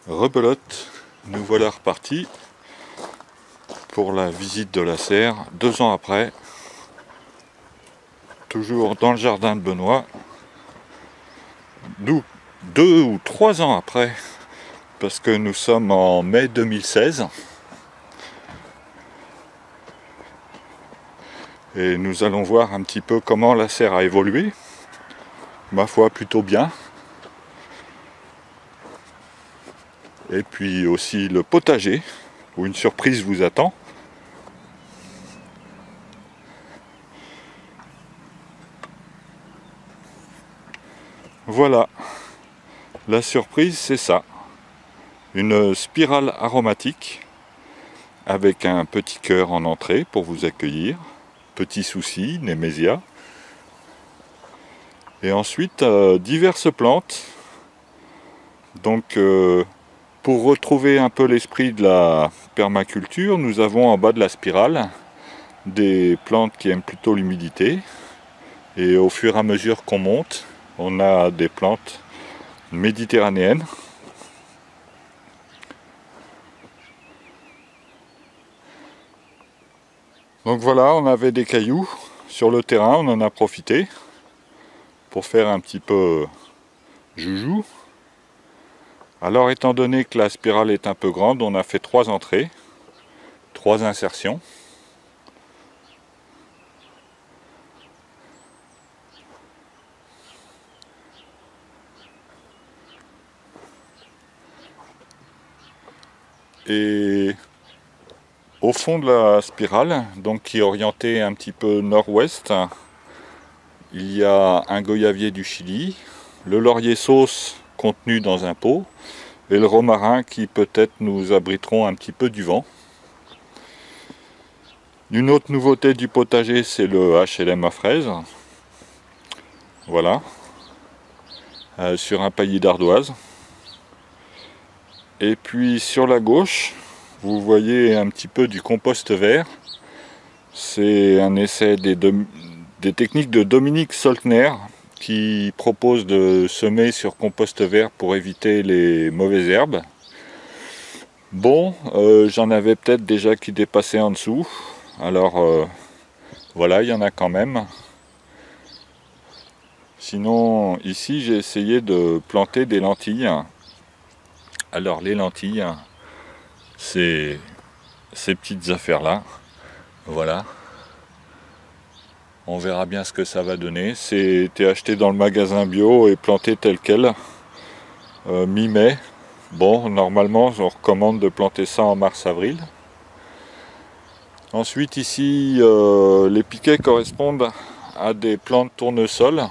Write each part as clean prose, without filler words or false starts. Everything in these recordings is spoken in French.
Rebelote, nous voilà repartis pour la visite de la serre 2 ans après, toujours dans le jardin de Benoît, nous 2 ou 3 ans après, parce que nous sommes en mai 2016 et nous allons voir un petit peu comment la serre a évolué, ma foi plutôt bien. Et puis aussi le potager, où une surprise vous attend. Voilà, la surprise c'est ça. Une spirale aromatique avec un petit cœur en entrée pour vous accueillir. Petit souci, Némésia. Et ensuite diverses plantes. Donc pour retrouver un peu l'esprit de la permaculture, nous avons en bas de la spirale des plantes qui aiment plutôt l'humidité. Et au fur et à mesure qu'on monte, on a des plantes méditerranéennes. Donc voilà, on avait des cailloux sur le terrain, on en a profité pour faire un petit peu joujou. Alors étant donné que la spirale est un peu grande, on a fait 3 entrées, 3 insertions. Et au fond de la spirale, donc qui est orientée un petit peu nord-ouest, il y a un goyavier du Chili, le laurier sauce contenu dans un pot, et le romarin qui peut-être nous abriteront un petit peu du vent. Une autre nouveauté du potager, c'est le HLM à fraises. Voilà, sur un paillis d'ardoise. Et puis sur la gauche, vous voyez un petit peu du compost vert. C'est un essai des techniques de Dominique Soltner qui propose de semer sur compost vert pour éviter les mauvaises herbes. Bon, j'en avais peut-être déjà qui dépassaient en dessous. Alors voilà, il y en a quand même. Sinon, ici, j'ai essayé de planter des lentilles. Alors les lentilles, c'est ces petites affaires-là. Voilà. On verra bien ce que ça va donner. C'était acheté dans le magasin bio et planté tel quel, mi-mai. Bon, normalement, on recommande de planter ça en mars-avril. Ensuite, ici, les piquets correspondent à des plantes tournesol,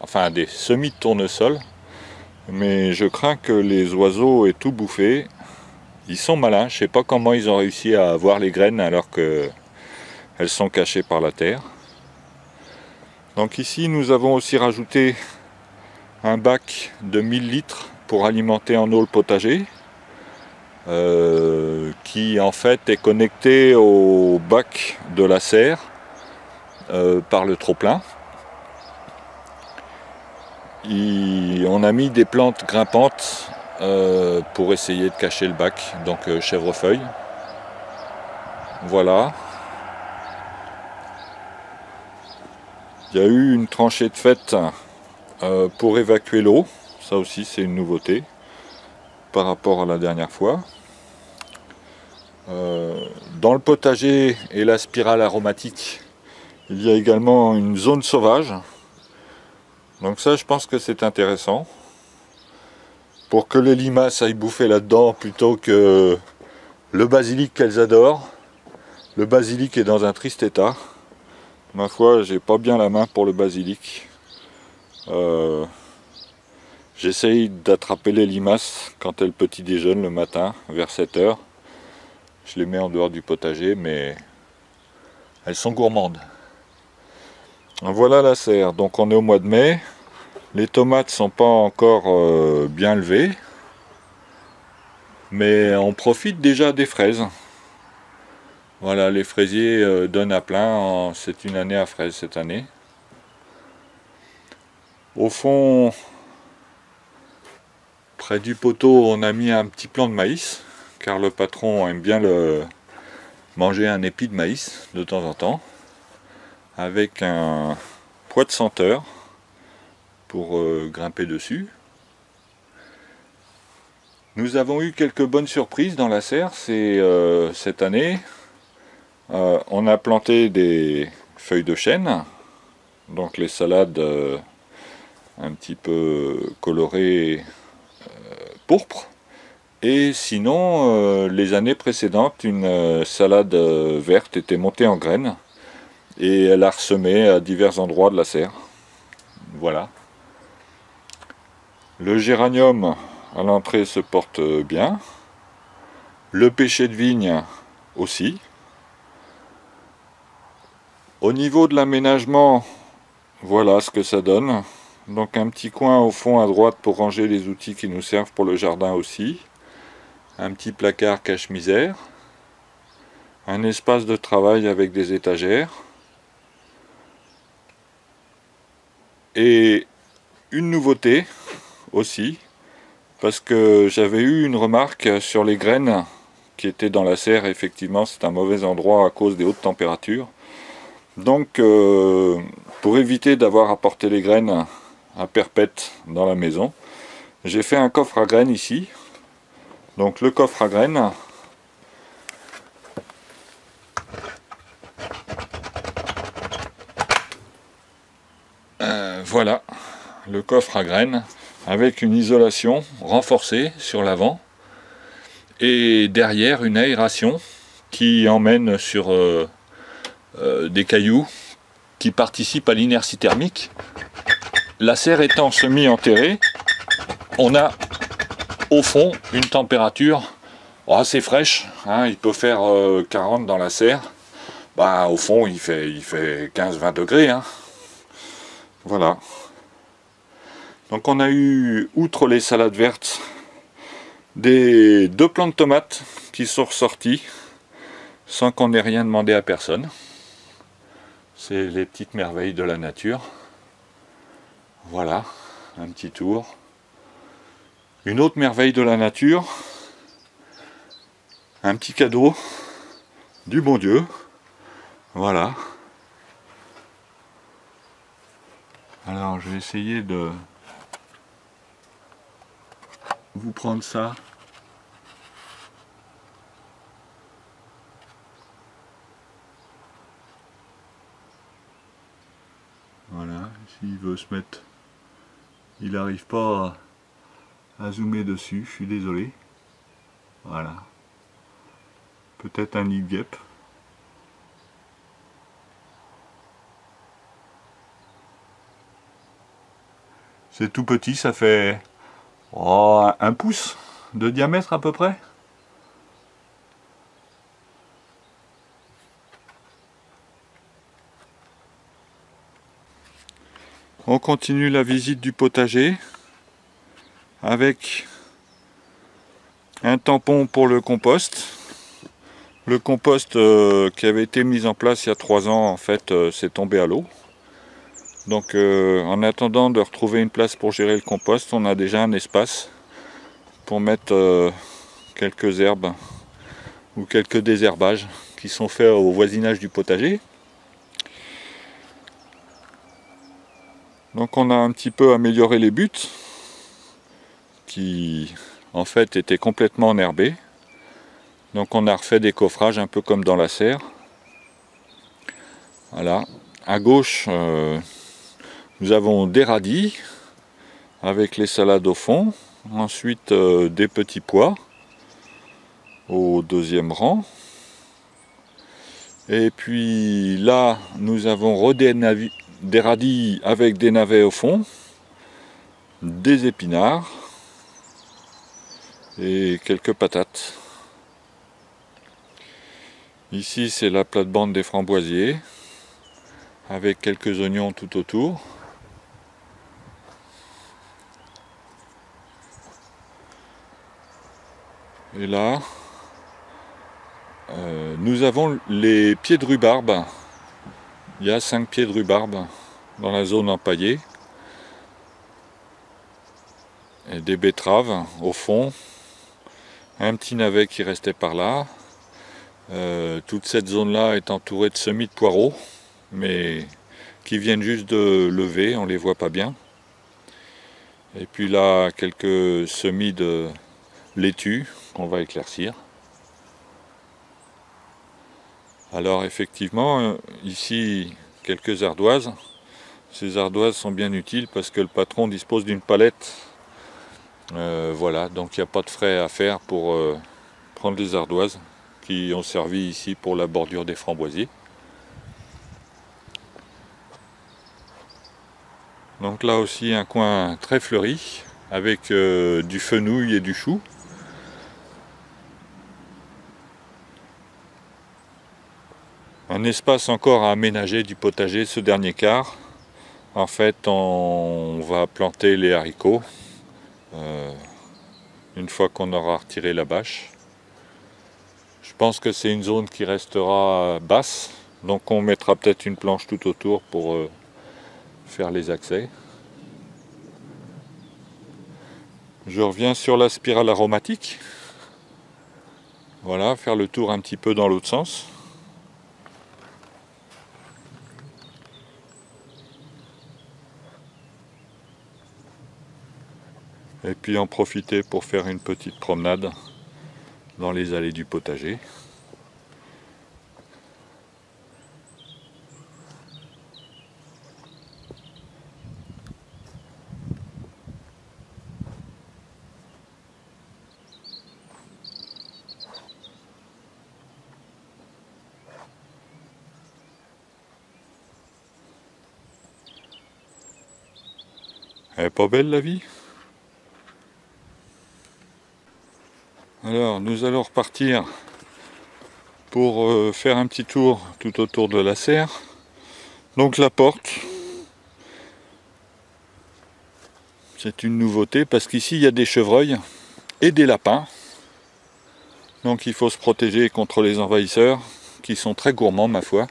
enfin à des semis de tournesol. Mais je crains que les oiseaux aient tout bouffé. Ils sont malins, je ne sais pas comment ils ont réussi à avoir les graines alors qu'elles sont cachées par la terre. Donc ici nous avons aussi rajouté un bac de 1000 litres pour alimenter en eau le potager, qui en fait est connecté au bac de la serre par le trop-plein. On a mis des plantes grimpantes pour essayer de cacher le bac, donc chèvrefeuille. Voilà. Il y a eu une tranchée de faite pour évacuer l'eau. Ça aussi c'est une nouveauté par rapport à la dernière fois. Dans le potager et la spirale aromatique, il y a également une zone sauvage. Donc ça, je pense que c'est intéressant. Pour que les limaces aillent bouffer là-dedans plutôt que le basilic qu'elles adorent. Le basilic est dans un triste état. Ma foi, j'ai pas bien la main pour le basilic. J'essaye d'attraper les limaces quand elles petit déjeunent le matin, vers 7 h. Je les mets en dehors du potager, mais elles sont gourmandes. Voilà la serre. Donc on est au mois de mai. Les tomates sont pas encore bien levées. Mais on profite déjà des fraises. Voilà, les fraisiers donnent à plein. C'est une année à fraises cette année. Au fond, Près du poteau, on a mis un petit plant de maïs, car le patron aime bien manger un épi de maïs de temps en temps, avec un poids de senteur pour grimper dessus. Nous avons eu quelques bonnes surprises dans la serre cette année. On a planté des feuilles de chêne, donc les salades un petit peu colorées pourpre. Et sinon, les années précédentes, une salade verte était montée en graines et elle a ressemé à divers endroits de la serre. Voilà. Le géranium à l'entrée se porte bien. Le pêcher de vigne aussi. Au niveau de l'aménagement, voilà ce que ça donne. Donc un petit coin au fond à droite pour ranger les outils qui nous servent pour le jardin aussi. Un petit placard cache-misère. Un espace de travail avec des étagères. Et une nouveauté aussi, parce que j'avais eu une remarque sur les graines qui étaient dans la serre. Effectivement, c'est un mauvais endroit à cause des hautes températures. Donc, pour éviter d'avoir à porter les graines à perpète dans la maison, j'ai fait un coffre à graines ici. Donc, le coffre à graines, voilà, le coffre à graines avec une isolation renforcée sur l'avant et derrière une aération qui emmène sur des cailloux qui participent à l'inertie thermique. La serre étant semi-enterrée, on a au fond une température assez fraîche, hein, il peut faire 40 dans la serre, bah, au fond il fait 15-20 degrés. Hein. Voilà. Donc on a eu, outre les salades vertes, deux plants de tomates qui sont ressortis sans qu'on ait rien demandé à personne. C'est les petites merveilles de la nature. Voilà, un petit tour. Une autre merveille de la nature, un petit cadeau du bon Dieu. Voilà. Alors je vais essayer de vous prendre ça. Voilà, s'il veut se mettre, il n'arrive pas à zoomer dessus, je suis désolé. Voilà. Peut-être un nid de guêpe. C'est tout petit, ça fait un pouce de diamètre à peu près. On continue la visite du potager avec un tampon pour le compost. Le compost qui avait été mis en place il y a 3 ans, en fait, s'est tombé à l'eau. Donc en attendant de retrouver une place pour gérer le compost, on a déjà un espace pour mettre quelques herbes ou quelques désherbages qui sont faits au voisinage du potager. Donc on a un petit peu amélioré les buts qui en fait étaient complètement enherbés. Donc on a refait des coffrages un peu comme dans la serre. Voilà. À gauche, nous avons des radis avec les salades au fond. Ensuite des petits pois au deuxième rang. Et puis là, nous avons des radis avec des navets au fond, des épinards et quelques patates. Ici, c'est la plate-bande des framboisiers avec quelques oignons tout autour. Et là, nous avons les pieds de rhubarbe. Il y a 5 pieds de rhubarbe dans la zone empaillée. et des betteraves au fond, un petit navet qui restait par là. Toute cette zone-là est entourée de semis de poireaux, mais qui viennent juste de lever, on les voit pas bien. Et puis là, quelques semis de laitue qu'on va éclaircir. Alors effectivement, ici, quelques ardoises. Ces ardoises sont bien utiles parce que le patron dispose d'une palette. Voilà, donc il n'y a pas de frais à faire pour prendre les ardoises qui ont servi ici pour la bordure des framboisiers. Donc là aussi un coin très fleuri avec du fenouil et du chou. Un espace encore à aménager du potager, ce dernier quart. En fait, on va planter les haricots une fois qu'on aura retiré la bâche. Je pense que c'est une zone qui restera basse, donc on mettra peut-être une planche tout autour pour faire les accès. Je reviens sur la spirale aromatique. Voilà, faire le tour un petit peu dans l'autre sens. Et puis en profiter pour faire une petite promenade dans les allées du potager. Elle est pas belle la vie? Alors nous allons repartir pour faire un petit tour tout autour de la serre. Donc la porte, c'est une nouveauté parce qu'ici il y a des chevreuils et des lapins. Donc il faut se protéger contre les envahisseurs qui sont très gourmands ma foi.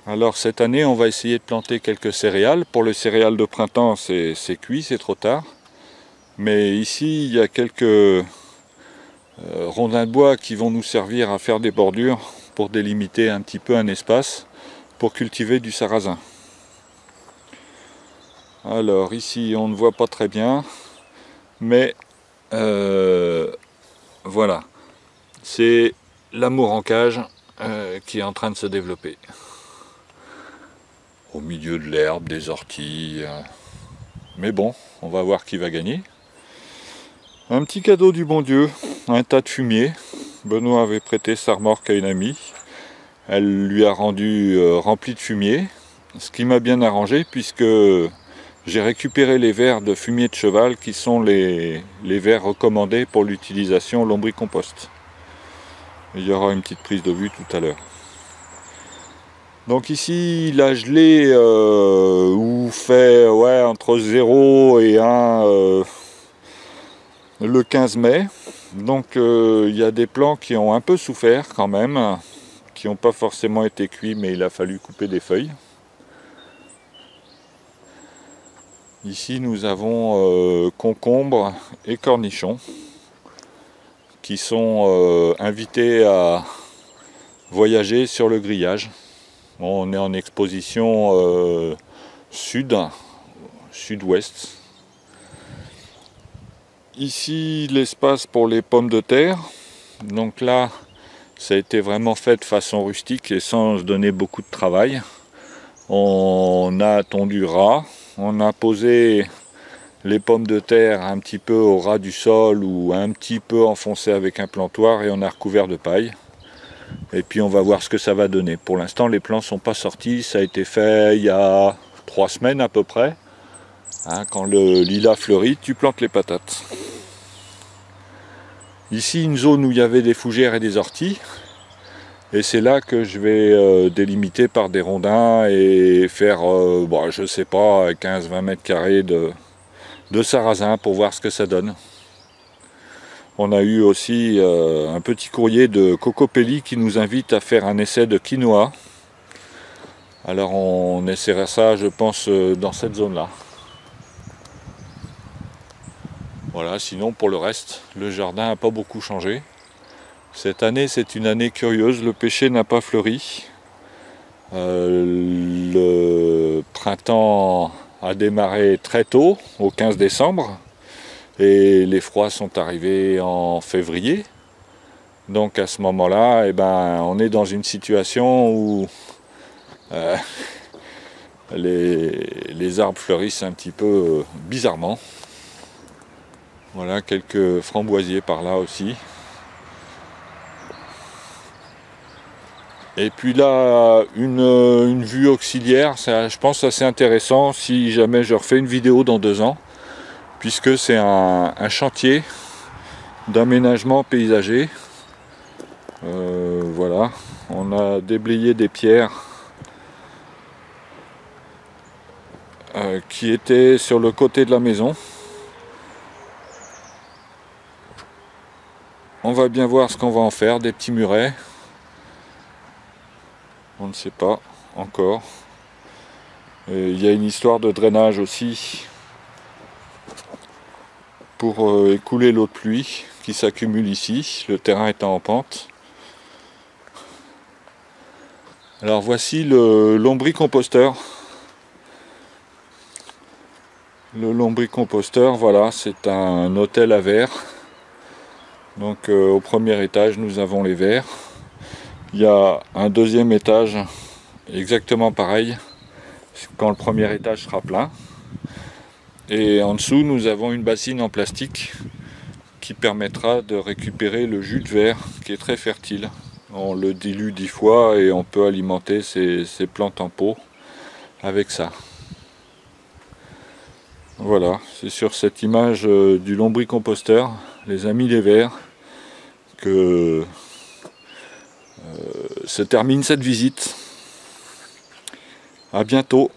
Alors cette année on va essayer de planter quelques céréales. Pour le céréales de printemps c'est cuit, c'est trop tard. Mais ici il y a quelques rondins de bois qui vont nous servir à faire des bordures pour délimiter un petit peu un espace pour cultiver du sarrasin. Alors ici on ne voit pas très bien, mais voilà, c'est l'amour en cage qui est en train de se développer. Au milieu de l'herbe, des orties, mais bon, on va voir qui va gagner. Un petit cadeau du bon Dieu, un tas de fumier. Benoît avait prêté sa remorque à une amie. Elle lui a rendu rempli de fumier, ce qui m'a bien arrangé puisque j'ai récupéré les verres de fumier de cheval qui sont les verres recommandés pour l'utilisation lombricompost. Il y aura une petite prise de vue tout à l'heure. Donc ici la gelée où fait entre 0 et 1 le 15 mai. Donc il y a des plants qui ont un peu souffert quand même, qui n'ont pas forcément été cuits, mais il a fallu couper des feuilles. Ici nous avons concombres et cornichons qui sont invités à voyager sur le grillage. On est en exposition sud-ouest. Ici l'espace pour les pommes de terre. Donc là ça a été vraiment fait de façon rustique et sans se donner beaucoup de travail. On a tondu ras, on a posé les pommes de terre un petit peu au ras du sol ou un petit peu enfoncé avec un plantoir et on a recouvert de paille. Et puis on va voir ce que ça va donner. Pour l'instant les plants ne sont pas sortis, ça a été fait il y a 3 semaines à peu près. Hein, quand le lilas fleurit, tu plantes les patates. Ici une zone où il y avait des fougères et des orties. Et c'est là que je vais délimiter par des rondins et faire, je sais pas, 15-20 mètres carrés de sarrasin pour voir ce que ça donne. On a eu aussi un petit courrier de Cocopelli qui nous invite à faire un essai de quinoa. Alors on essaiera ça, je pense, dans cette zone-là. Voilà, sinon pour le reste, le jardin n'a pas beaucoup changé. Cette année, c'est une année curieuse, le pêcher n'a pas fleuri. Le printemps a démarré très tôt, au 15 décembre, et les froids sont arrivés en février. Donc à ce moment-là, eh ben, on est dans une situation où les arbres fleurissent un petit peu bizarrement. Voilà, quelques framboisiers par là aussi. Et puis là, une vue auxiliaire, ça, je pense assez intéressant si jamais je refais une vidéo dans 2 ans, puisque c'est un chantier d'aménagement paysager. Voilà, on a déblayé des pierres qui étaient sur le côté de la maison. On va bien voir ce qu'on va en faire, des petits murets. On ne sait pas encore. Il y a une histoire de drainage aussi pour écouler l'eau de pluie qui s'accumule ici, le terrain étant en pente. Alors voici le lombricomposteur. Le lombricomposteur, voilà, c'est un hôtel à vers. Donc au premier étage, nous avons les vers. Il y a un deuxième étage exactement pareil quand le premier étage sera plein. Et en dessous, nous avons une bassine en plastique qui permettra de récupérer le jus de verre qui est très fertile. On le dilue 10 fois et on peut alimenter ces plantes en pot avec ça. Voilà, c'est sur cette image du lombricomposteur, les amis des vers, que se termine cette visite. À bientôt.